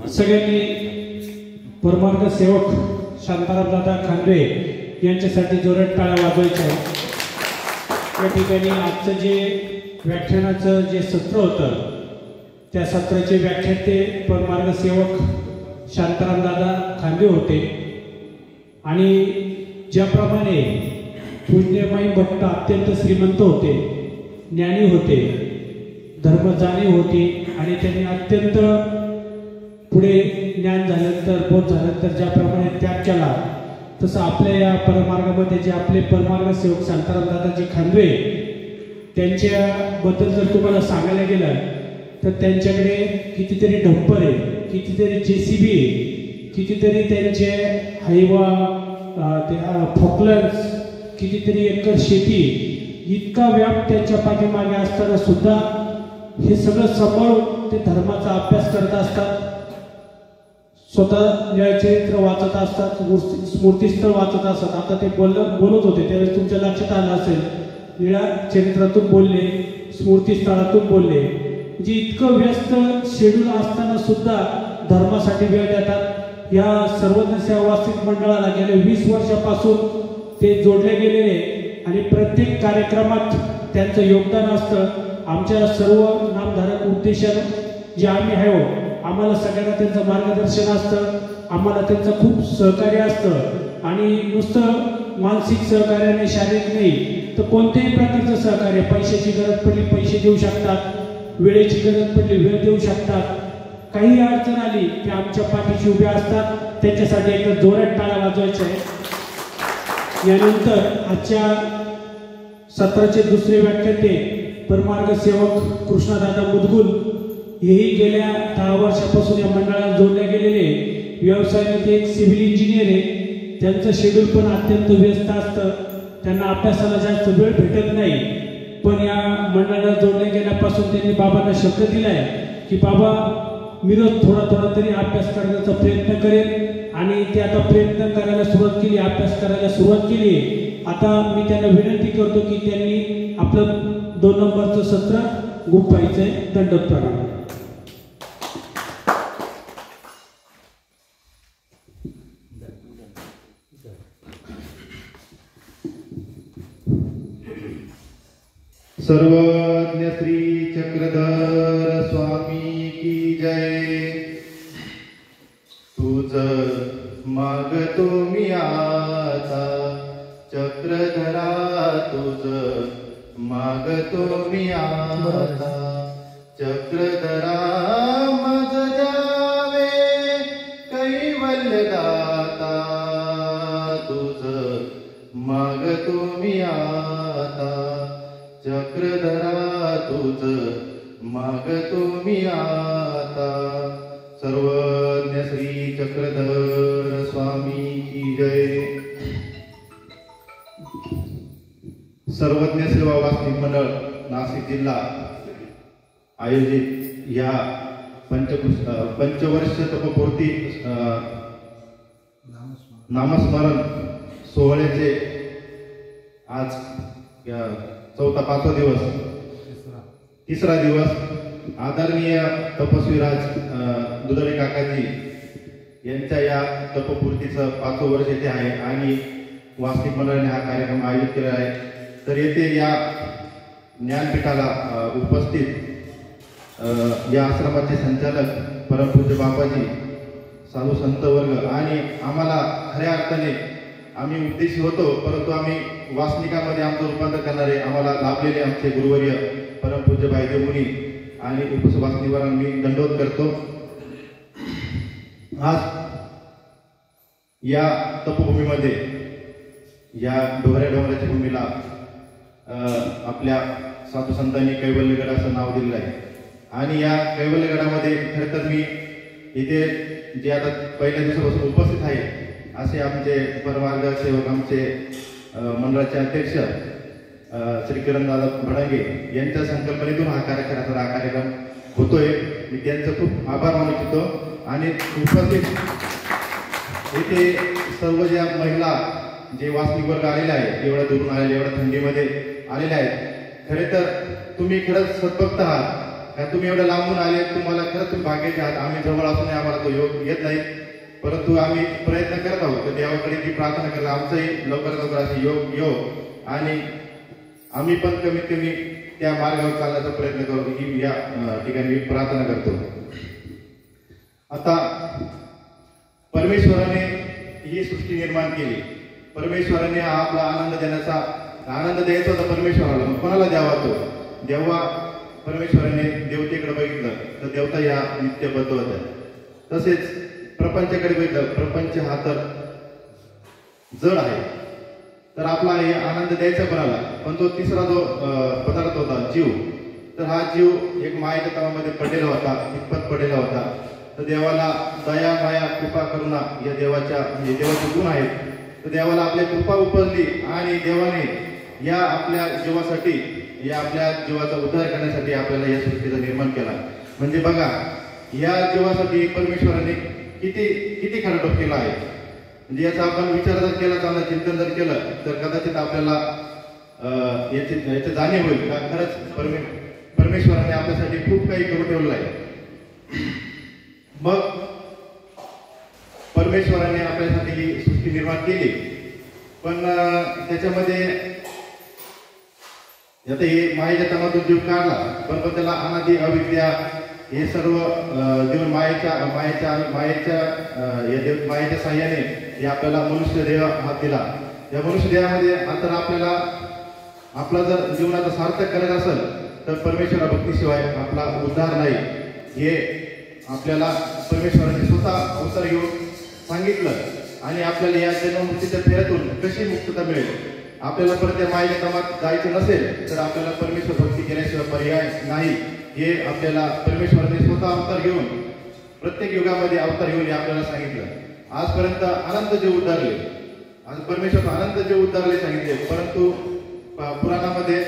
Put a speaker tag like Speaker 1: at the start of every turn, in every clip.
Speaker 1: सगळ्यांनी परमार्थ सेवक शांताराम दादा खांदवे यांच्यासाठी जोरात टाळ्या वाजवायच्या आहेत। या ठिकाणी आजचं जे व्याख्यानाचं जे सत्र होतं त्या सत्राचे व्याख्याते परमार्थ सेवक शांताराम दादा खांदवे होते आणि ज्याप्रमाणे पूज्यमाई भट्ट अत्यंत श्रीमंत होते, ज्ञानी होते, धर्म जाणीव होती आणि त्यांनी अत्यंत पुढे ज्ञान झाल्यानंतर बोध झाल्यानंतर ज्याप्रमाणे त्याग केला तसं आपल्या या परमार्गामध्ये जे आपले परमार्ग सेवक शांताराम दादाजी खांदवे त्यांच्याबद्दल जर तुम्हाला सांगायला गेलं तर त्यांच्याकडे कितीतरी डंपर आहे, कितीतरी JCB आहे, कितीतरी त्यांचे हायवा फॉकलंड्स, कितीतरी एकर शेती, इतका व्याप त्यांच्या पाठीमागे असताना सुद्धा हे सगळं सांभाळून ते धर्माचा अभ्यास करत असतात, स्वतः लीळाचरित्र वाचत असतात, स्मृतिस्थळ वाचत असतात। आता ते बोलत होते त्यावेळेस तुमच्या लक्षात आलं असेल, लीळाचरित्रातून बोलले, स्मृतिस्थळातून बोलले, म्हणजे इतकं व्यस्त शेड्यूल असताना सुद्धा धर्मासाठी वेळ देतात। या सर्वज्ञ सेवा वास्तविक मंडळाला गेल्या 20 वर्षापासून ते जोडले गेलेले आणि प्रत्येक कार्यक्रमात त्यांचं योगदान असतं। आमच्या सर्व नामधारक उद्देशानं जे आम्ही आहे आम्हाला सगळ्यांना त्यांचं मार्गदर्शन असतं, आम्हाला त्यांचं खूप सहकार्य असतं आणि नुसतं मानसिक सहकार्याने, शारीरिक नाही तर कोणत्याही प्रकारचं सहकार्य, पैशाची गरज पडली पैसे देऊ शकतात, वेळेची गरज पडली वेळ देऊ शकतात, काही अडचण आली की आमच्या पाठीशी उभे असतात। त्यांच्यासाठी एकदा जोरात टाळ्या वाजवायच्या आहे। यानंतर आजच्या सत्राचे दुसरे व्याख्याते परमार्ग सेवक कृष्णदादा मुदगुल हेही गेल्या 10 वर्षापासून या मंडळाला जोडले गेलेले व्यवसायामध्ये एक सिव्हिल इंजिनियर आहे। त्यांचं शेड्यूल पण अत्यंत व्यस्त असतं, त्यांना अभ्यासाला जास्त वेळ भेटत नाही, पण या मंडळाला जोडले गेल्यापासून त्यांनी बाबांना शब्द दिलाय की बाबा मी रोज थोडा थोडा तरी अभ्यास करण्याचा प्रयत्न करेन आणि ते आता प्रयत्न करायला सुरुवात केली, अभ्यास करायला सुरुवात केली। आता मी त्यांना विनंती करतो की त्यांनी आपलं 2 नंबरचं सत्र गुंफायचंय। दंडवत प्रणाम।
Speaker 2: सर्वज्ञ श्री चक्रधर स्वामी की जय। तुझ मागतो मी आता चक्रधरा, तुझ मागतो मी आता चक्रधरा, मज द्यावे कैवल्य दाता, तुझ मागतो मी आता चक्रधरा, तुझ मागतो मी आता। सर्वज्ञ श्री चक्रधर स्वामी की जय। सर्वज्ञ सेवा वास्तविक मंडळ नाशिक जिल्हा आयोजित या पंचवर्ष तपपूर्ती नामस्मरण सोहळ्याचे आज 4था-5वा दिवस, तिसरा दिवस आदरणीय तपस्वीराज दुधाळे काकाजी यांच्या या तपपूर्तीचं 5वं वर्ष येथे आहे आणि वास्तविक मंडळाने हा कार्यक्रम आयोजित केला आहे। तर येथे या ज्ञानपीठाला उपस्थित या आश्रमाचे संचालक परमपूज्य बाबाजी, साधू संत वर्ग आणि आम्हाला खऱ्या अर्थाने आम्ही उद्देशी होतो परंतु आम्ही वासनिकामध्ये आमचं रूपांतर करणारे आम्हाला लाभलेले आमचे गुरुवर्य परमपूज्य भाईदेव मुनी आणि उपवासनिकांना मी दंडवत करतो। आज या तपभूमीमध्ये, या डोंगराच्या भूमीला आपल्या साधू संतांनी कैवल्यगड असं नाव दिलेलं आहे आणि या कैवल्यगडामध्ये खरं तर मी इथे जे आता पहिल्या दिवसापासून उपस्थित आहे असे आमचे परमार्ग सेवक, आमचे मंडळाचे अध्यक्ष श्री किरणदादा भडंगे यांच्या संकल्पनेतून हा कार्यक्रम होतोय। मी त्यांचं खूप आभार मानू इच्छितो आणि उपस्थित इथे सर्व ज्या महिला जे वास्तविक वर्ग आलेला आहे, एवढ्या दुरून आलेल्या, एवढ्या थंडीमध्ये आलेल्या आहेत, खरे तर तुम्ही खरंच सद्भक्त आहात, कारण तुम्ही एवढं लांबून आले, तुम्हाला खरंच तुम्ही भाग्याचे आहात. आम्ही जवळ असूनही आम्हाला तो योग येत नाही, परंतु आम्ही प्रयत्न करत आहोत. तर देवाकडे जी प्रार्थना करतो आमचंही लवकरात लवकर असे योग आणि आम्ही पण कमीत कमी त्या मार्गावर चालण्याचा प्रयत्न करू ही या ठिकाणी मी प्रार्थना करतो. आता परमेश्वराने ही सृष्टी निर्माण केली. परमेश्वराने हा आपला आनंद द्यायचा होता परमेश्वराला. कोणाला द्यावा तो? जेव्हा परमेश्वराने देवतेकडे बघितलं तर देवता या नित्यबद्ध होत्या. तसेच प्रपंचाकडे बघितलं, प्रपंच हा तर जड आहे, तर आपला हे आनंद द्यायचा कोणाला? पण तो तिसरा जो पदार्थ होता जीव, तर हा जीव एक मायेच्या तवामध्ये पडलेला होता, इतपत पडलेला होता. तर देवाला दया माया कृपा करुणा या देवाचे गुण आहेत. तर देवाला आपली कृपा उपजली आणि देवाने या आपल्या जीवासाठी, या आपल्या जीवाचा उद्धार करण्यासाठी आपल्याला या सृष्टीचा निर्माण केला. म्हणजे बघा, या जीवासाठी परमेश्वराने किती खरा केला आहे. म्हणजे याचा आपण विचार जर केला, चांगला चिंतन जर केलं, तर कदाचित आपल्याला याची जाणीव होईल का खरंच परमेश्वराने आपल्यासाठी खूप काही करून ठेवलं आहे. मग परमेश्वराने आपल्यासाठी ही सृष्टी निर्माण केली, पण त्याच्यामध्ये आता हे मायेच्या तणातून जीव काढला, पण त्याला अनादी अविद्या हे सर्व देऊन मायेच्या साह्याने हे आपल्याला मनुष्य देह हात दिला. या मनुष्य देहामध्ये आता आपला जर जीवनाचा सार्थक करायचा असेल तर परमेश्वरा भक्तीशिवाय आपला उद्धार नाही. हे आपल्याला परमेश्वराने स्वतः अवसर घेऊन सांगितलं आणि आपल्याला या जन्ममृत्यूच्या फेऱ्यातून कशी मुक्तता मिळेल. आपल्याला परत त्या मायेच्या तमात जायचं नसेल तर आपल्याला परमेश्वर भक्ती केल्याशिवाय पर्याय नाही. हे आपल्याला परमेश्वराने स्वतः अवतार घेऊन, प्रत्येक युगामध्ये अवतार घेऊन हे आपल्याला सांगितलं. आजपर्यंत अनंत जे उद्धारले, आज परमेश्वर अनंत जे उद्धारले सांगितले, परंतु पुराणामध्ये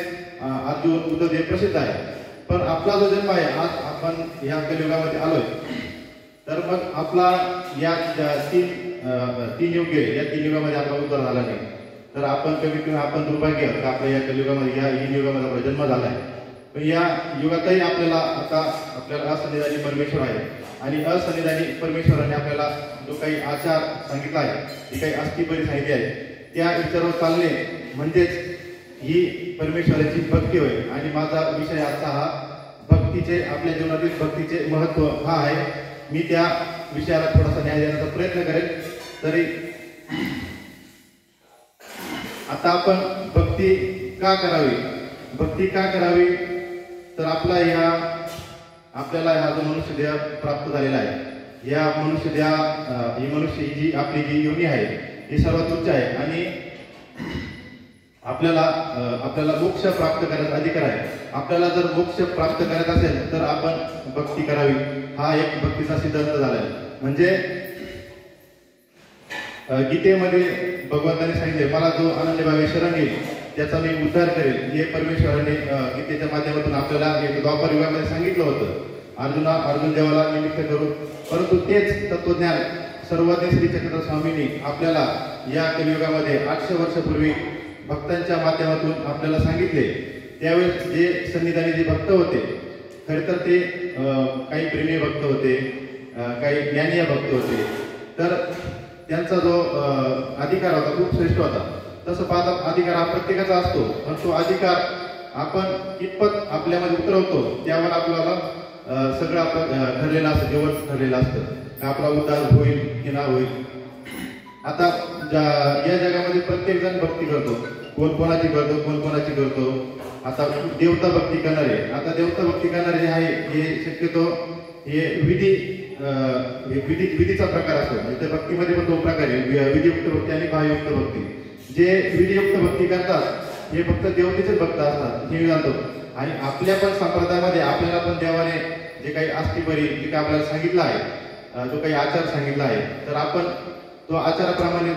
Speaker 2: अर्जुन उद्धव हे प्रसिद्ध आहे. पण आपला जो जन्म आहे, आज आपण या कलियुगामध्ये आलोय, तर मग आपला या तीन युगामध्ये आपला उद्धार झाला नाही. तर आपण कमीत कमी आपण दुर्भाग्य का आपल्या या कलियुगामध्ये, या युगामध्ये आपला जन्म झाला आहे. पण या युगातही आपल्याला असंनिधानी परमेश्वर आहे आणि असंनिधानी परमेश्वराने आपल्याला जो काही आचार सांगितला आहे, जी काही अस्थिपरी सांगितली आहे, त्या विचारावर चालणे म्हणजेच ही परमेश्वराची भक्ती होय. आणि माझा विषय आजचा हा भक्तीचे, आपल्या जीवनातील भक्तीचे महत्व हा आहे. मी त्या विषयाला थोडासा न्याय देण्याचा प्रयत्न करेन. तरी आता आपण भक्ती का करावी, तर आपल्याला हा जो मनुष्य देह प्राप्त झालेला आहे, या मनुष्य ही आपली जी योनी आहे ही सर्वात उच्च आहे आणि आपल्याला मोक्ष प्राप्त करायचा अधिकार आहे. आपल्याला जर मोक्ष प्राप्त करायचा असेल तर आपण भक्ती करावी. हा एक भक्तीचा सिद्धांत झाला आहे. म्हणजे गीतेमध्ये भगवंताने सांगितले, मला जो आनंदी भावे शरण येईल त्याचा मी उद्धार करेल. हे परमेश्वराने गीतेच्या माध्यमातून आपल्याला एक द्वापर युगामध्ये सांगितलं होतं, अर्जुन देवाला निमित्त करून. परंतु तेच तत्वज्ञान सर्वज्ञ श्री चक्रधर स्वामींनी आपल्याला या कलियुगामध्ये 800 वर्षापूर्वी भक्तांच्या माध्यमातून आपल्याला सांगितले. त्यावेळेस जे सन्निधानी जे भक्त होते, खरे तर ते काही प्रेमी भक्त होते, काही ज्ञानीय भक्त होते. तर त्यांचा जो अधिकार होता खूप श्रेष्ठ होता. तसं पाहता अधिकार हा प्रत्येकाचा असतो, पण तो अधिकार आपण कितपत आपल्यामध्ये उतरवतो त्यावर आपल्याला सगळं आपलं ठरलेलं असतं, जेवण ठरलेलं असतं, आपला उद्धार होईल की ना होईल. आता या जगामध्ये प्रत्येक जण भक्ती करतो, कोण कोणाची करतो. आता देवता भक्ती करणारे, जे आहे हे शक्यतो हे विधीचा प्रकार असतो. म्हणजे भक्तीमध्ये पण 2 प्रकार आहे, विधियुक्त भक्ती आणि बाह्ययुक्त भक्ती. जे विधियुक्त भक्ती करतात हे फक्त देवतेचेच भक्त असतात, हे मी जाणतो. आणि आपल्या पण संप्रदायामध्ये आपल्याला पण देवाने जे काही अस्थिपरी, जे काही आपल्याला सांगितलं आहे, जो काही आचार सांगितला आहे, तर आपण तो आचाराप्रमाणे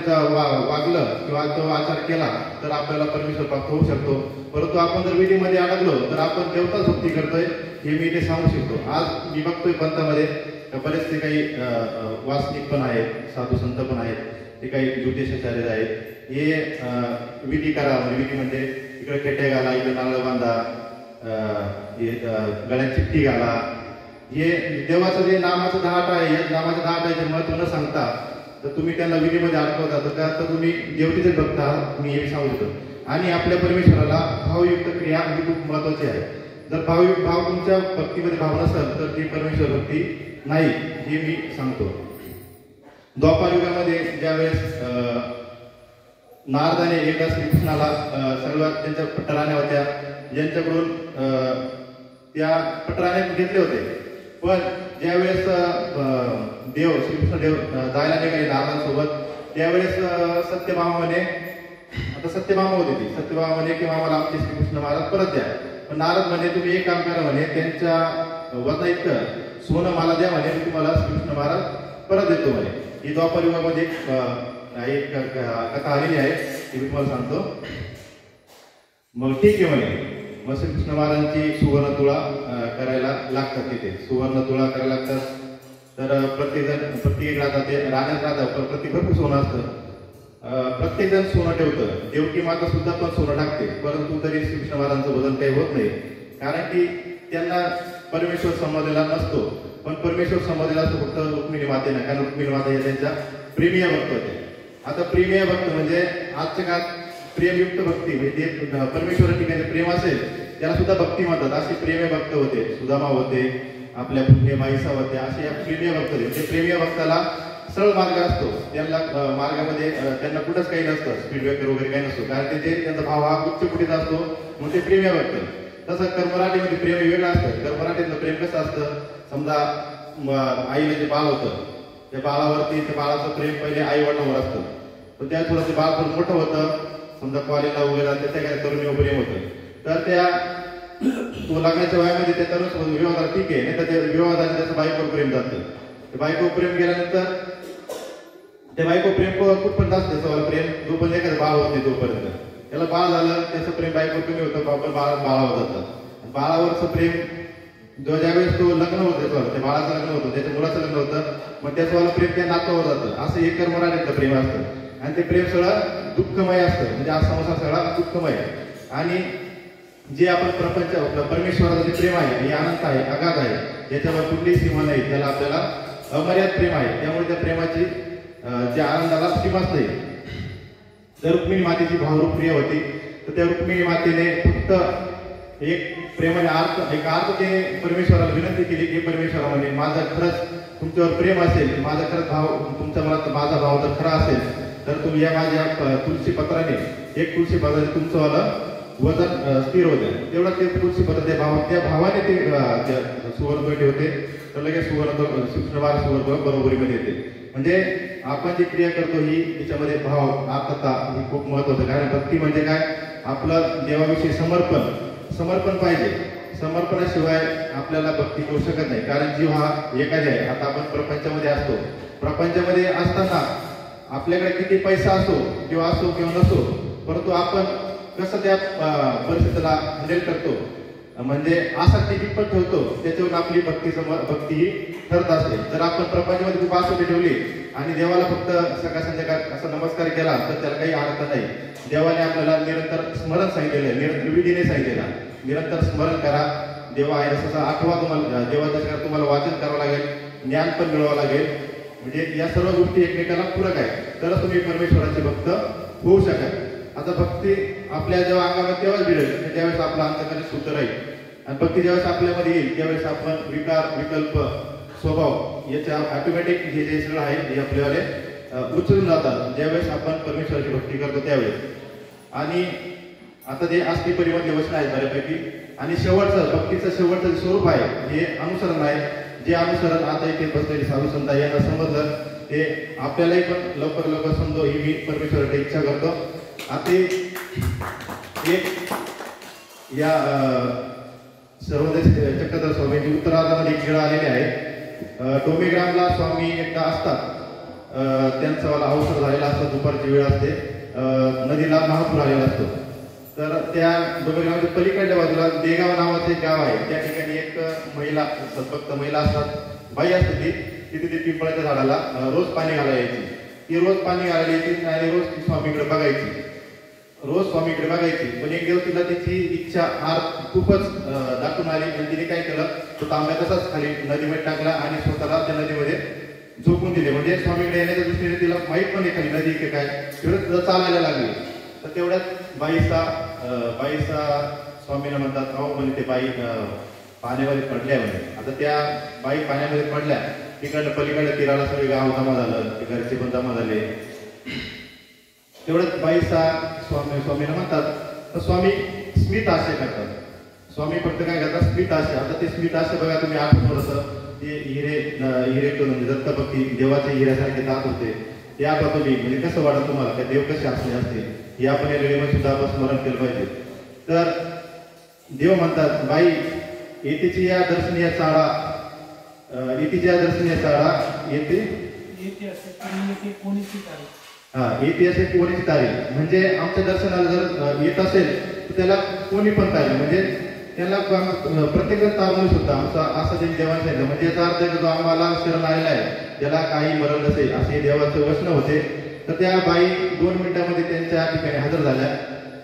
Speaker 2: वागलं किंवा तो आचार केला तर आपल्याला परमेश्वर प्राप्त होऊ शकतो. परंतु आपण जर विधीमध्ये अडकलो तर आपण देवताच भक्ती करतोय हे मी ते सांगू शकतो. आज मी बघतोय पंथामध्ये बरेचसे काही वासनिक पण आहेत, साधू संत पण आहेत, ते काही ज्योतिषाचार्य आहेत. हे विधी करा, विधी म्हणजे इकडे खेटे घाला, इकडे नारळ बांधा, गळ्यात चिठ्ठी घाला, हे देवाचं जे नामाचं धाट आहे, या नामाचं धाट आहे, जे महत्व न सांगता तर तुम्ही त्यांना विधीमध्ये अडकवता, तर का तर तुम्ही देवतेचे भक्त आहात, मी हे सांगतो. आणि आपल्या परमेश्वराला भावयुक्त क्रिया ही खूप महत्वाची आहे. जर भाव तुमच्या भक्तीमध्ये भाव नसेल तर ती परमेश्वर भक्ती नाही, हे मी सांगतो. द्वापार युगामध्ये ज्यावेळेस नारदाने एकदा श्रीकृष्णाला सर्व त्यांच्या पटराण्या होत्या, ज्यांच्याकडून त्या पटराण्या घेतले होते, पण ज्यावेळेस देव श्रीकृष्ण देव जायला निघाले नारदांसोबत, त्यावेळेस सत्यभामा म्हणे, आता सत्यभामा होती ती, सत्यभामा म्हणे की आम्हाला आमचे श्रीकृष्ण महाराज परत द्या. पण नारद म्हणे तुम्ही एक काम करा म्हणे, त्यांच्या वजना इतकं सोनं मला द्या म्हणे, मी तुम्हाला श्रीकृष्ण महाराज परत देतो म्हणे. ही द्वापार युगामध्ये एक कथा आलेली आहे, ती मी तुम्हाला सांगतो. मग ठीक आहे म्हणे, मग श्रीकृष्ण महाराजांची सुवर्ण तुळा करायला लागतात, तिथे सुवर्ण तुळा करायला लागतात. तर प्रत्येक राहतात, ते राहण्यात राहतात, प्रत्येक भरपूर सोनं असतं, प्रत्येक जण सोनं ठेवतं, देवकी माता सुद्धा पण सोनं टाकते, परंतु तरी श्रीकृष्ण महाराजांचं वजन काही होत नाही, कारण की त्यांना परमेश्वर संवादाला नसतो. पण परमेश्वर संवादाला असतो फक्त रुक्मिणी मातेना, कारण रुक्मिणी माता हे त्यांच्या प्रेमीय भक्त होते. आता प्रेमीय भक्त म्हणजे आजच्या काळात प्रेमयुक्त भक्ती, म्हणजे परमेश्वर ठिकाणी प्रेम असेल त्याला सुद्धा भक्ती म्हणतात. असे प्रेमीय भक्त होते, सुदामा होते, आपल्या पुण्य माईसा होते, असे प्रेमीय भक्त होते. ते प्रेमीय भक्ताला सरळ मार्ग असतो, त्यांना मार्गामध्ये त्यांना कुठंच काही नसतं, स्पीड ब्रेकर वगैरे काही नसतो, कारण ते त्यांचा भाव हा उच्च कुठेच असतो, म्हणून ते प्रेमीय भक्त. तसं कर्मराठीमध्ये प्रेम वेगळं असतं. कर्मराठीतलं प्रेम कसं असतं, समजा आईला जे बाळ होतं, त्या बाळावरती त्या बाळाचं प्रेम पहिले आई वडिलांवर असतं, पण त्या थोडं ते बाळ थोडं मोठं होतं, समजा कॉलेजला वगैरे त्याच्या काय तरुणी प्रेम होतं, तर त्या तो लग्नाच्या वयामध्ये त्या तरुण विवाहाला ठीक आहे, नाही तर त्या विवाहाने त्याचं बायकोवर प्रेम जातं. ते बायको प्रेम गेल्यानंतर ते बायको प्रेम कुठपर्यंत असतं, त्याचं प्रेम जोपर्यंत एखादं बाळ होत नाही तोपर्यंत. त्याला बाळ झालं, त्याचं प्रेम बायको कमी होतं, बाबा बाळावर जातं. बाळावरचं प्रेम ज्यावेळेस तो लग्न होतं, त्याचं त्या बाळाचं लग्न होतं, त्याच्या मुलाचं लग्न होतं, मग त्याचं प्रेम त्या नातावर जातं. असं एक कर्मराठीतलं प्रेम असतं, आणि ते प्रेम सगळं दुःखमय असतं, म्हणजे हा संसार सगळा दुःखमय. आणि जे आपण प्रपंच परमेश्वराचं जे प्रेम आहे, हे अनंत आहे, अगाध आहे, याच्यावर कुठलीही सीमा नाही, त्याला आपल्याला अमर्याद प्रेम आहे. त्यामुळे त्या प्रेमाची ज्या आनंदाला सीमाच नाही. जर रुक्मिणी मातेची भावरूप प्रिय होती, तर त्या रुक्मिणी मातेने फक्त एक प्रेमाने एक अर्थतेने परमेश्वराला विनंती केली की परमेश्वरा म्हणे, माझा खरंच तुमच्यावर प्रेम असेल, माझा खरंच भाव तुमच्या मनात माझा भाव जर खरा असेल, तर तुम्ही या माझ्या तुळशी पत्राने एक तुळशी पत्राने तुमचं वजन स्थिर होते. तेवढा ते तुळशी पत्र त्या भावाने ते सुवर्ण पेटी होते, तर लगेच सुवर्ण बरोबरीमध्ये येते. म्हणजे आपण जी क्रिया करतो ही त्याच्यामध्ये भाव आत्मता ही खूप महत्वाचं. कारण भक्ती म्हणजे काय, आपलं देवाविषयी समर्पण पाहिजे. समर्पणाशिवाय आपल्याला भक्ती करू शकत नाही. कारण जीव हा एखादा आहे. आता आपण प्रपंचामध्ये असतो, प्रपंचामध्ये असताना आपल्याकडे किती पैसा असो किंवा नसो, परंतु आपण कसं त्या परिस्थितीला हँडल करतो, म्हणजे आसक्ती कितपत ठेवतो, त्याच्यावरून आपली भक्ती ही ठरत असते. जर आपण प्रपंचामध्ये खूप आसक्ती ठेवली आणि देवाला फक्त सकाळ संध्याकाळ असा नमस्कार केला तर त्याला काही अर्थ नाही. देवाने आपल्याला निरंतर स्मरण सांगितलेलं आहे, निरंतर विधीने सांगितलेलं आहे, निरंतर स्मरण करा. देवा आहे जसं आठवा तुम्हाला देवाचं तुम्हाला वाचन करावं लागेल, ज्ञान पण मिळवावं लागेल. म्हणजे या सर्व गोष्टी एकमेकाला पूरक आहेत, तरच तुम्ही परमेश्वराचे भक्त होऊ शकाल. आता भक्ती आपल्या जेव्हा अंगामध्ये तेव्हाच भिडेल त्यावेळेस आपला अंतःकरण शुद्ध राहील. आणि भक्ती ज्यावेळेस आपल्यामध्ये येईल त्यावेळेस आपण विकार, विकल्प, स्वभाव याच्या ऑटोमॅटिक हे जे सगळं आहे हे आपल्याला उचलून जातात ज्यावेळेस आपण परमेश्वराची भक्ती करतो त्यावेळेस. आणि आता जे आस्ती परिमधले वचन आहेत बऱ्यापैकी. आणि भक्तीचं शेवटचं स्वरूप आहे हे अनुसरण आहे. जे अनुसरण आता इथे बसलेले साधू संत यांना समजलं ते आपल्यालाही पण लवकर समजो ही मी परमेश्वराची इच्छा करतो. आता एक या सर्वदेश चक्रधर स्वामींची उत्तरार्धामध्ये एक वेळ आलेली आहे. टोमेग्रामला स्वामी एकदा असतात, त्यांचा मला अवसर झालेला असतो, दुपारची वेळ असते, नदीला महापूर आलेला असतो. तर त्या टोमेग्रामच्या पलीकडल्या बाजूला देगाव नावाचं एक गाव आहे. त्या ठिकाणी एक महिला, फक्त महिला असतात, बाई असते तिथे ती पिंपळाच्या झाडाला रोज पाणी घालायला यायची. ती रोज पाणी घालायला यायची आणि रोज ती स्वामीकडे बघायची. रोज स्वामीकडे बघायची, पण एक दिवस तिला तिची इच्छा खूपच दाखवून आली आणि तिने काय केलं, तो तांब्या तसाच खाली नदीमध्ये टाकला आणि स्वतःला त्या नदीमध्ये झोपून दिले. म्हणजे स्वामीकडे येण्याच्या दृष्टीने तिला माहीत पण नाही खाली नदी की काय, तेवढं चालायला लागली. तर तेवढ्यात बाईचा स्वामीला म्हणतात, अहो म्हणजे ते बाई पाण्यामध्ये पडल्या म्हणे. आता त्या बाई पाण्यामध्ये पडल्या, तिकडनं पलीकडे तीराला सगळे गाव जमा झालं, ते घरचे पण जमा झाले. तेवढ्यात बाईचा स्वामीला म्हणतात, तर स्वामी स्मित आशे करतात. स्वामी फक्त काय करतात, स्मित आशे. आता ते स्मित आशे बघा तुम्ही, आठ थोडंसं ते हिरे करून दत्तभक्ती देवाचे हिऱ्यासारखे दात होते, ते आठवतो मी. म्हणजे कसं वाटत तुम्हाला, काय देव कसे असले असते, हे आपण या वेळेमध्ये सुद्धा आपण स्मरण केलं पाहिजे. तर देव म्हणतात, बाई येतेची या दर्शनीय चाळा येते येते असे कोणीच तारीख. म्हणजे आमच्या दर्शनाला जर येत असेल तर त्याला कोणी पण तारीख, म्हणजे त्याला प्रत्येक तारणू सुद्धा आमचा असं जे देवाने सांगितलं. म्हणजे याचा अर्थ जो आम्हाला शरण आलेला आहे त्याला काही मरण नसेल असे देवाचे वचन होते. तर त्या बाई 2 मिनिटांमध्ये त्यांच्या ठिकाणी हजर झाल्या.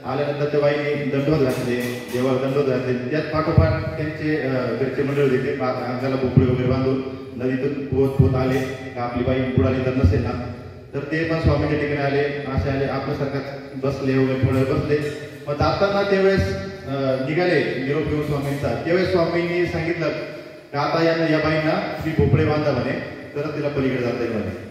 Speaker 2: आल्यानंतर त्या बाईने दंडवत घातले, देवाला दंडवत घातले. त्यात पाठोपाठ त्यांचे घरचे मंडळ होते, अंगाला भोपळे वगैरे बांधून नदीतून पोहत आले. का आपली बाई बुडाली तर नसेल ना, तर ते पण स्वामीच्या ठिकाणी आले. असे आले आपल्यासारखा बसले वगैरे, थोडे बसले. मग जाताना त्यावेळेस निघाले निरोप घेऊन स्वामींचा. त्यावेळेस स्वामींनी सांगितलं का आता या बाईंना तुम्ही भोपळे बांधा म्हणे, तर तिला पलीकडे जाता येईल म्हणे.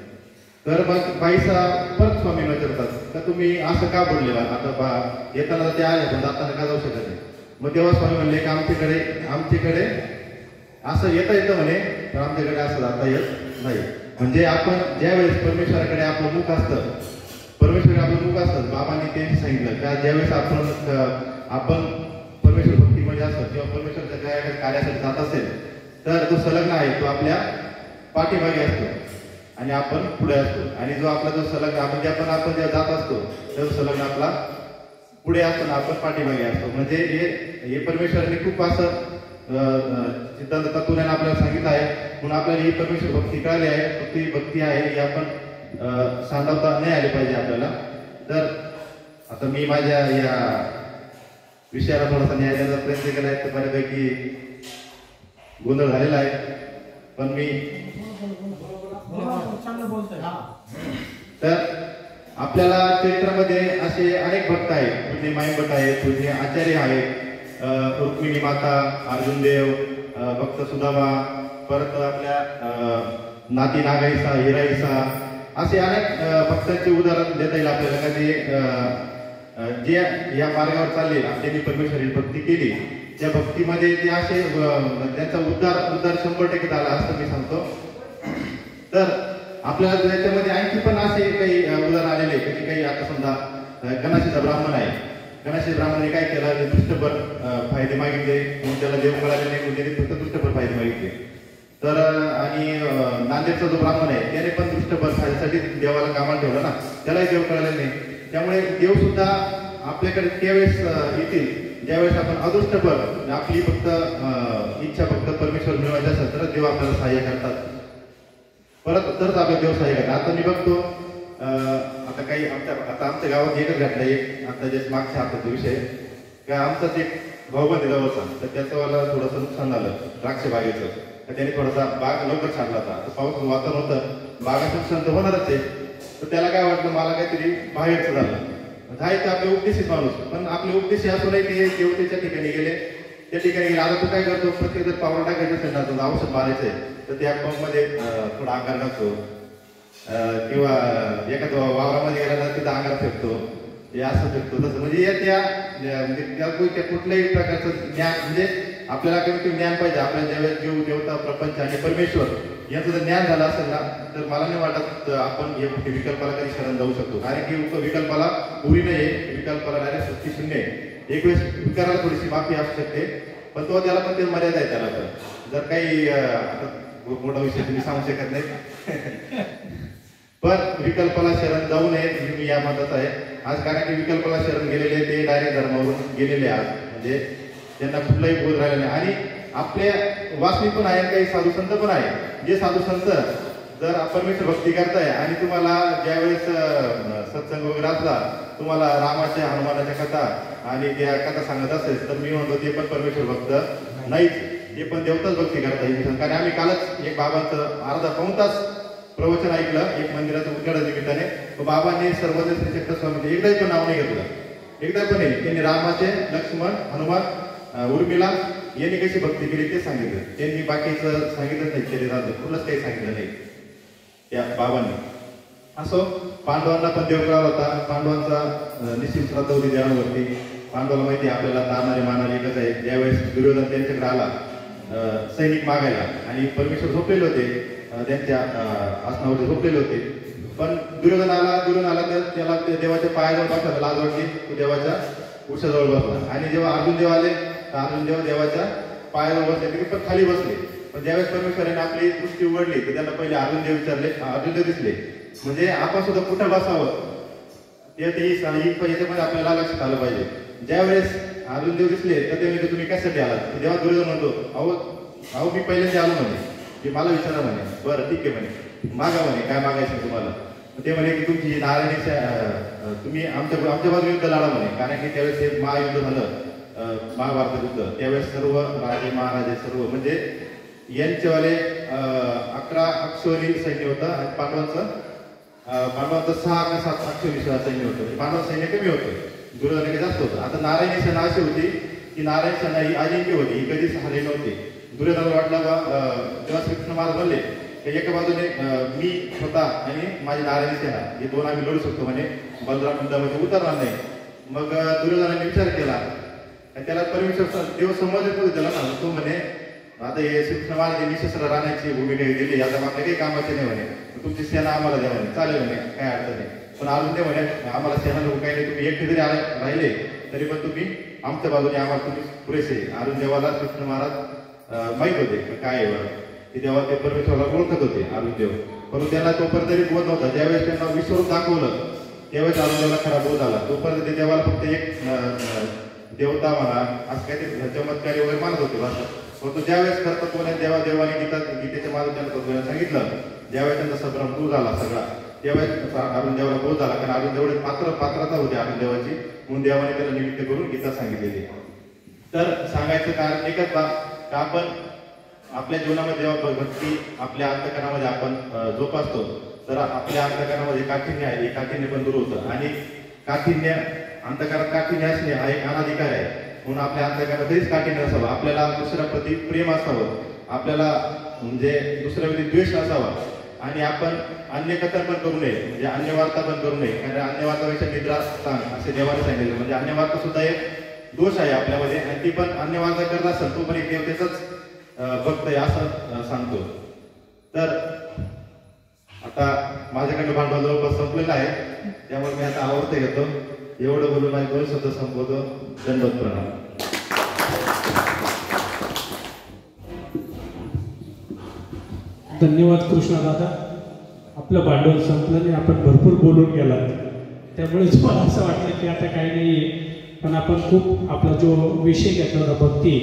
Speaker 2: तर मग बाईचा परत स्वामी विचारतात का तुम्ही असं का बोलले, आता येताना ते आले पण जाताना का जाऊ शकत नाही. मग तेव्हा स्वामी म्हणले की आमच्याकडे असं येता येतं म्हणे, तर आमच्याकडे असं जाता येत नाही. म्हणजे आपण ज्यावेळेस परमेश्वराकडे आपलं मुख असतं, परमेश्वराकडे आपलं मुख असतं, बाबांनी ते सांगितलं का ज्यावेळेस आपण परमेश्वर भक्तीमध्ये असतो किंवा परमेश्वराच्या कार्यासाठी जात असेल, तर जो संलग्न आहे तो आपल्या पाठीमागे असतो आणि आपण पुढे असतो. आणि जो आपला जो संलग्न आपण जेव्हा जात असतो तर संलग्न आपला पुढे असतो ना, आपण पाठीमागे असतो. म्हणजे हे परमेश्वराने खूप असं सिद्धांत तत्त्वज्ञान आपल्याला सांगितलं आहे. म्हणून आपल्याला ही परमेश्वर भक्ती कळाली आहे, भक्ती आहे ही आपण सांडवता नाही आली पाहिजे आपल्याला. तर आता मी माझ्या या विषयाला थोडासा न्याय देण्याचा प्रयत्न केला आहे, तर बऱ्यापैकी गोंधळ झालेला आहे. पण मी तर आपल्याला चरित्रामध्ये असे अनेक भक्त आहेत, पूज्य माईभट आहेत, पूज्य आचार्य आहेत, रुक्मिणी माता, अर्जुन देव, भक्त सुदामा, परत आपल्या नाती नागाईसा, हिराईसा, असे अनेक भक्तांचे उदाहरण देता येईल आपल्याला. का ते जे या मार्गावर चालले, त्यांनी परमेश्वरी भक्ती केली, त्या भक्तीमध्ये ते असे त्यांचा उद्धार 100% झाला असं मी सांगतो. तर आपल्याला त्याच्यामध्ये आणखी पण असे काही उदाहरण आलेले आहे की काही, आता समजा गणाशीचा ब्राह्मण आहे, गणाशी ब्राह्मणाने काय केलं, दृष्टभर फायदे मागितले, म्हणून त्याला देव कळाले नाही, त्याने फक्त दृष्टभर फायदे मागितले. तर आणि नांदेडचा जो ब्राह्मण आहे त्याने पण दृष्टभर फायद्यासाठी देवाला कामाला ठेवलं ना, त्यालाही देव कळाले नाही. त्यामुळे देव सुद्धा आपल्याकडे त्यावेळेस येतील ज्यावेळेस आपण अदृष्टभर आपली फक्त इच्छा फक्त परमेश्वर मिळवायची असेल तर देव आपल्याला सहाय्य करतात, परत तरच आपल्या देव सहाय्य करतात. आता मी बघतो आता आमच्या गावात एकच घटना आहे, आता जे मागच्या हप्त्याचा विषय का आमचाच एक भाऊबंद जवळचा, तर त्याचं मला थोडंसं नुकसान झालं द्राक्ष बागेचं. तर त्याने थोडासा बाग लवकर छाडला होता, तर पावसाचं वातावरण होतं, बागाचं नुकसान तर होणारच आहे. तर त्याला काय वाटलं, मला काहीतरी बाहेरचं झालं. जायचं आपले उपदेशीच माणूस, पण आपले उपदेशी असूनही ते देवतेच्या ठिकाणी गेले, त्या ठिकाणी गेले. आता तू काय करतो, प्रत्येक जर पावडर टाकायचं असेल ना, तर औषध मारायचंय, तर त्या पंपमध्ये थोडा अंगार टाकतो किंवा एखाद्या वावरामध्ये गेल्यानंतर तिथं अंगार फेकतो, हे असं फेकतो तसं. म्हणजे त्या कुठल्याही प्रकारचं ज्ञान, म्हणजे आपल्याला कमी ज्ञान पाहिजे. आपल्याला ज्यावेळेस जीव, देवता, प्रपंच आणि परमेश्वर याचं जर ज्ञान झालं असेल ना, तर मला नाही वाटत आपण हे विकल्पाला कधी शरण जाऊ शकतो. कारण की विकल्पाला उरी नाही आहे, विकल्पाला डायरेक्ट सृष्टी शून्य आहे. एक वेळेस विकाराला थोडीशी माफी असू शकते, पण तो त्याला पण ते मर्यादा आहे. त्याला तर जर काही मोठा विषय तुम्ही सांगू शकत नाही, पण विकल्पाला शरण जाऊ नये मी या मतात आहे आज. कारण की विकल्पाला शरण गेलेले ते डायरेक्ट धर्मावरून गेलेले आज, म्हणजे त्यांना कुठलाही बोध राहिला नाही. आणि आपल्या वासनी पण आहे, काही साधू संत पण आहे, जे साधू संत जर परमेश्वर भक्ती करताय आणि तुम्हाला ज्यावेळेस सत्संग वगैरे असला तुम्हाला रामाच्या हनुमानाच्या कथा आणि त्या कथा सांगत असेल तर मी म्हणतो ते पण परमेश्वर भक्त नाहीच, ते पण देवताच भक्ती करता येईल. कारण आम्ही कालच एक बाबांचं अर्धा पाऊण तास प्रवचन ऐकलं एक मंदिराचं उद्घाटन निमित्ताने. बाबांनी सर्वज्ञ श्री चक्र स्वामीचे एकदाही पण नाव नाही घेतलं, एकदा पण नाही. त्यांनी रामाचे, लक्ष्मण, हनुमान, उर्मिला यांनी कशी भक्ती केली ते सांगितलं. त्यांनी बाकीचं सांगितलं नाही, शरीरात कुठलंच काही सांगितलं नाही त्या बाबांनी. असो, पांडवांना पण देव कळाला होता. पांडवांचा निश्चित श्रद्धा होती देवावरती. पांडवाला माहिती आपल्याला तारणारे मारणारे एकच आहे. ज्यावेळेस दुर्योधन त्यांच्याकडे आला सैनिक मागायला आणि परमेश्वर झोपलेले होते, त्यांच्या आसनावरती झोपलेले होते. पण दुर्योधन आला तर त्याला देवाच्या पायाजवळ बसला, लाज वाटली, तो देवाच्या उशाजवळ बसला. आणि जेव्हा अर्जुन देव आले तर अर्जुन देव देवाच्या पायाजवळ बसले, ते पण खाली बसले. पण ज्यावेळेस परमेश्वराने आपली दृष्टी उघडली तर त्यांना पहिले अर्जुन देव विचारले, अर्जुन देव दिसले. म्हणजे आपण सुद्धा कुठं बसावं याच्यामध्ये आपल्याला लक्षात आलं पाहिजे. ज्यावेळेस अर्जुन देव दिसले तर ते म्हणजे तुम्ही कशासाठी आलात, जेव्हा दुर्योधन म्हणतो अहो मी पहिल्यांदा आलो म्हणे, की मला विचारा म्हणे. बरं ठीक आहे म्हणे, मागा म्हणे, काय मागायचं तुम्हाला. ते म्हणे की तुमची नारायणी तुम्ही आमच्या बाजू युद्ध लढा म्हणे. कारण की त्यावेळेस हे महायुद्ध झालं, महाभारत युद्ध. त्यावेळेस सर्व राजे महाराजे सर्व म्हणजे यांच्यावाले 11 अक्षोनी सैन्य होतं आणि पांडवांचं 6 का 7 अक्षोनी सैन्य होतं. पांडवांचं सैन्य कमी होतं, दुर्योधनाकडे जास्त होतं. आता नारायणी सेना अशी होती की नारायण सेना ही अजिंक्य होती, ही कधीच हरली नव्हती. दुर्योधनाला वाटलं जेव्हा श्रीकृष्ण महाराज म्हणले की एका बाजूने मी स्वतः आणि माझी नारायणी सेना हे दोन आम्ही लढू शकतो म्हणे, बलराम युद्धामध्ये उतरणार नाही. मग दुर्योधनाने विचार केला, त्याला परमेश्वर देव समजत होते त्याला ना. तो म्हणे आता हे श्रीकृष्ण महाराज निशस्त्र राहण्याची भूमिका दिली, आता आपल्या काही कामाचे नाही म्हणे, तुमची सेना आम्हाला द्या म्हणे. चालेल म्हणे, काय अडचण नाही. पण अर्जुन ते म्हणे आम्हाला सेना नको काही नाही, तुम्ही एकटे जरी राहिले तरी पण तुम्ही आमच्या बाजूने आम्हाला तुम्ही पुरेसे. अर्जुन देवाला कृष्ण महाराज माहित होते काय आहे की तेव्हा ते परमेश्वराला ओळखत होते अर्जुन देव. परंतु त्यांना तोपर्यंत तरी बोध नव्हता. ज्यावेळेस त्यांना विश्वरूप दाखवलं त्यावेळेस अर्जुन देवाला खरा बोध आला. तोपर्यंत ते देवाला फक्त एक देवता म्हणा असं काहीतरी चमत्कारी वगैरे मानत होते बस. परंतु ज्यावेळेस कर्तव्याने देवाने गीतेच्या माध्यमातून तत्त्वाने सांगितलं, ज्यावेळेस त्यांचा संभ्रम दूर झाला सगळा, त्यावेळेस अर्जुन देवाला बोध झाला. कारण अर्जुन देवढे पात्रता होती अर्जुन देवाची, म्हणून देवाने त्याला निमित्त करून गीता सांगितलेली. तर सांगायचं कारण एकच का आपण आपल्या जीवनामध्ये जेव्हा भक्ती आपल्या अंतकरणामध्ये आपण जोपासतो तर आपल्या अंतकरणामध्ये काठिण्य आहे, हे काठिण्य पण दूर होतं. आणि काठिण्य अंतकरणात काठिण्य असणे हा एक अनाधिकार आहे. म्हणून आपल्या अंतकरणात कधीच काठिण्य नसावं, आपल्याला दुसऱ्याप्रती प्रेम असावं, आपल्याला म्हणजे दुसऱ्याप्रती द्वेष नसावा. आणि आपण अन्य कथन पण करू नये, म्हणजे अन्य वार्ता पण करू नये. कारण अन्य वार्तापेक्षा निद्रा स्थान असे देवाने सांगितले. म्हणजे अन्य वार्ता सुद्धा एक दोष आहे आपल्यामध्ये, आणि ती पण अन्य वार्ता करत असेल तो पण एक देवतेचाच भक्त आहे असं सांगतो. तर आता माझ्याकडे भांडवल जवळपास संपलेलं आहे, त्यामुळे मी आता आवडते घेतो. एवढं बोलून माझे 2 शब्द संपवतो. दंडवत प्रणाम.
Speaker 1: धन्यवाद कृष्णा दादा. आपलं भांडवल संपलं नाही, आपण भरपूर बोलून गेलात, त्यामुळेच मला असं वाटलं की आता काही नाही. पण आपण खूप आपला जो विषय घेतला होता भक्ती,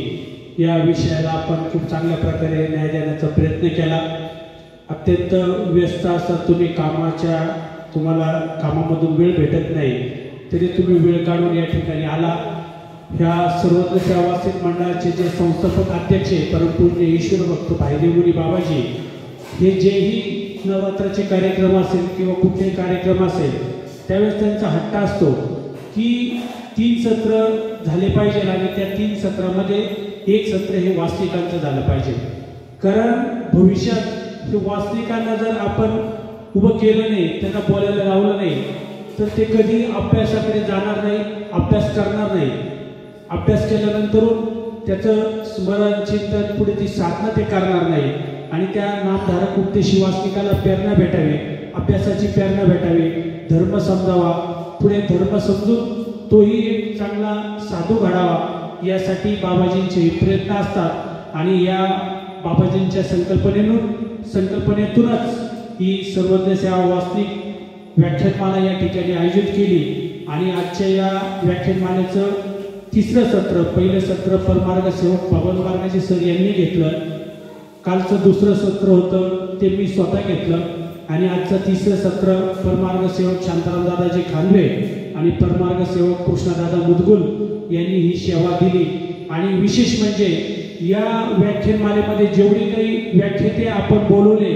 Speaker 1: या विषयाला आपण खूप चांगल्या प्रकारे न्याय देण्याचा प्रयत्न केला. अत्यंत व्यस्त असतात तुम्ही, तुम्हाला कामामधून वेळ भेटत नाही, तरी तुम्ही वेळ काढून या ठिकाणी आला. ह्या सर्वत्र सेवासिक मंडळाचे जे संस्थापक अध्यक्ष परमपूज्य ईश्वर भक्त भाईदेवरी बाबाजी, हे जेही नवरात्राचे कार्यक्रम असेल किंवा कुठलेही कार्यक्रम असेल त्यावेळेस त्यांचा हट्ट असतो की 3 सत्र झाले पाहिजे आणि त्या 3 सत्रामध्ये एक सत्र हे वास्तविकांचं झालं पाहिजे. कारण भविष्यात हे वास्तविकांना जर आपण उभं केलं नाही, त्यांना बोलायला लावलं नाही, तर ते कधी अभ्यासाकडे जाणार नाही, अभ्यास करणार नाही. अभ्यास केल्यानंतर त्याचं स्मरण चिंतन पुढे ती साधना ते करणार नाही. आणि त्या नामधारक उपदेशी वास्तविकाला प्रेरणा भेटावी, अभ्यासाची प्रेरणा भेटावी, धर्म समजावा, पुढे धर्म समजून तोही एक चांगला साधू घडावा, यासाठी बाबाजींचे प्रयत्न असतात. आणि या बाबाजींच्या संकल्पनेतूनच ही सर्वज्ञ सेवा वास्तविक व्याख्यानमाला या ठिकाणी आयोजित केली. आणि आजच्या या व्याख्यानमालेचं 3रं सत्र, पहिलं सत्र परमार्ग सेवक बाबा मार्गाचे सर यांनी घेतलं. कालचं दुसरं सत्र होतं ते मी स्वतः घेतलं आणि आजचं तिसरं सत्र परमार्ग सेवक शांतारामदादाजी खानवे आणि परमार्ग सेवक कृष्णदादा मुदगुल यांनी ही सेवा दिली. आणि विशेष म्हणजे या व्याख्यानमालेमध्ये जेवढी काही व्याख्याते आपण बोलवले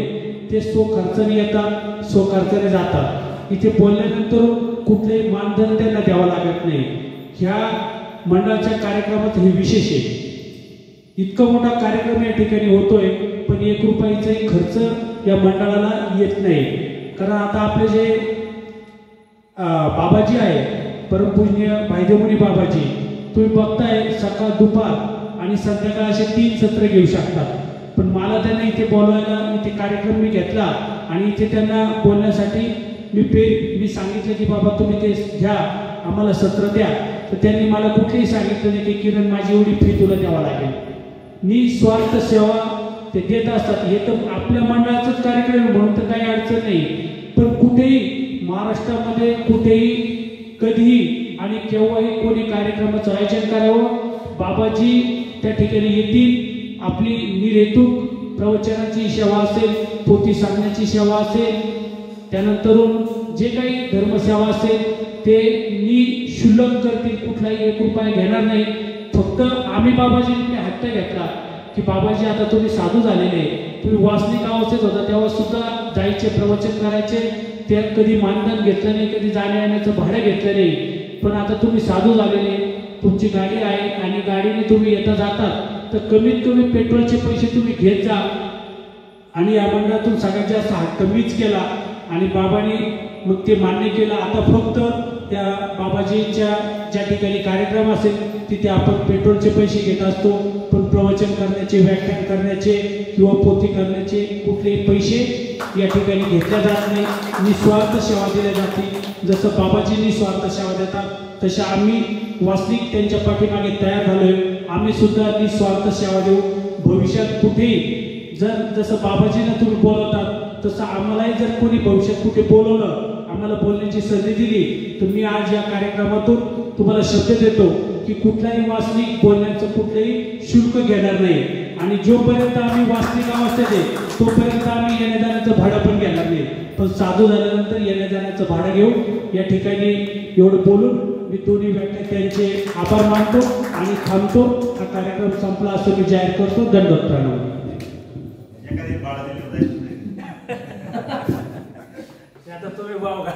Speaker 1: ते स्वखर्चाने येतात, स्वखर्चाने जातात. इथे बोलल्यानंतर कुठलंही मानधन त्यांना द्यावं लागत नाही. ह्या मंडळाच्या कार्यक्रमाचं हे विशेष आहे. इतका मोठा कार्यक्रम या ठिकाणी होतोय पण 1 रुपयाचाही खर्च या मंडळाला येत नाही. कारण आता आपले जे बाबाजी आहे परमपूज्य भाईदेवमुनी बाबाजी, तुम्ही बघताय सकाळ दुपार आणि संध्याकाळ असे 3 सत्र घेऊ शकतात. पण मला त्यांना इथे बोलवायला, इथे कार्यक्रम मी घेतला आणि इथे त्यांना बोलण्यासाठी मी सांगितलं की बाबा तुम्ही ते घ्या, आम्हाला सत्र द्या. तर त्यांनी मला कुठेही सांगितलं नाही की किरण माझी एवढी फी तुला द्यावा लागेल. निस्वार्थ सेवा ते देत असतात. हे तर आपल्या मंडळाचाच कार्यक्रम म्हणून तर काही अडचण नाही. पण कुठेही महाराष्ट्रामध्ये कुठेही कधीही आणि केव्हाही कोणी कार्यक्रमाचं आयोजन करावं, बाबाजी त्या ठिकाणी येतील. आपली निर्हेतुक प्रवचनाची सेवा असेल, पोथी सांगण्याची सेवा असेल, त्यानंतर जे काही धर्मसेवा असेल ते निशुल्क करतील. कुठलाही 1 रुपया घेणार नाही. फक्त आम्ही बाबाजींनी हट्ट घेतला की बाबाजी आता तुम्ही साधू झालेले, तुम्ही वासनिक अवस्थेत होता तेव्हा सुद्धा जायचे, प्रवचन करायचे, त्यात कधी मानधन घेतलं नाही, कधी जाण्या येण्याचं भाडं घेतलं नाही. पण आता तुम्ही साधू झालेले, तुमची गाडी आहे आणि गाडीने तुम्ही येता जातात तर कमीत कमी पेट्रोलचे पैसे तुम्ही घेत जा. आणि या मंडळातून सगळ्यात जास्त हट्ट मीच केला आणि बाबांनी मग ते मान्य केलं. आता फक्त त्या बाबाजींच्या ज्या ठिकाणी कार्यक्रम असेल तिथे आपण पेट्रोलचे पैसे घेत असतो, पण प्रवचन करण्याचे, व्याख्यान करण्याचे किंवा पोथी करण्याचे कुठलेही पैसे या ठिकाणी घेतल्या जात नाही. निस्वार्थ सेवा दिल्या जाते. जसं बाबाजी निस्वार्थ सेवा देतात तशा आम्ही वास्तविक त्यांच्या पाठीमागे तयार झालोय. आम्ही सुद्धा निस्वार्थ सेवा देऊ. भविष्यात कुठेही जसं बाबाजींना तुम्ही बोलवतात तसं आम्हालाही जर कोणी भविष्यात कुठे बोलवलं, आम्हाला बोलण्याची संधी दिली, तर मी आज या कार्यक्रमातून तुम्हाला शब्द देतो की कुठलाही वास्तविक बोलण्याचं कुठलंही शुल्क घेणार नाही. आणि जोपर्यंत आम्ही वास्तविक अवस्थेत आहे तोपर्यंत आम्ही येण्या जाण्याचं भाडं पण घेणार नाही. पण साधू झाल्यानंतर येण्या जाण्याचं भाडं घेऊ. या ठिकाणी एवढं बोलून मी दोन्ही व्याख्यात्यांचे आभार मानतो आणि थांबतो. हा कार्यक्रम संपला असं मी जाहीर करतो. दंडवत प्रणाम.
Speaker 3: आता तुम्ही भाव का